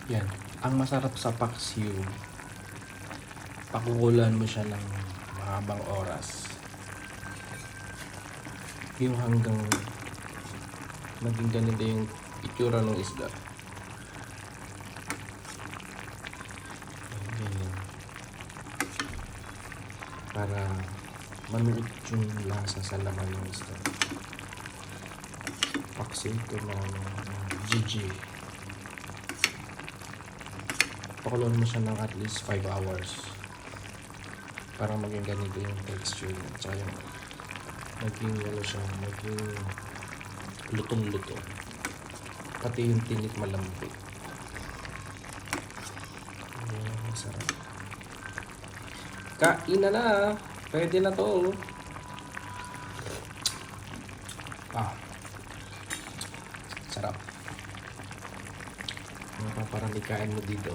Yan. Ang masarap sa paksiw, pakukulan mo siya ng mahabang oras. Yung hanggang maging ganito yung itsura ng isda. Ganyan. Para manuot yung lasa sa laman ng isda. Paksiw ito ng GG. Pakuloan mo siya ng at least 5 hours para maging ganito yung texture niya. Tsaka yung maging ano siya, maging lutong-luto. Pati yung tinik malambot. Ayan, masarap. Kain na na! Pwede na to. Sarap. Mapaparami kain mo dito.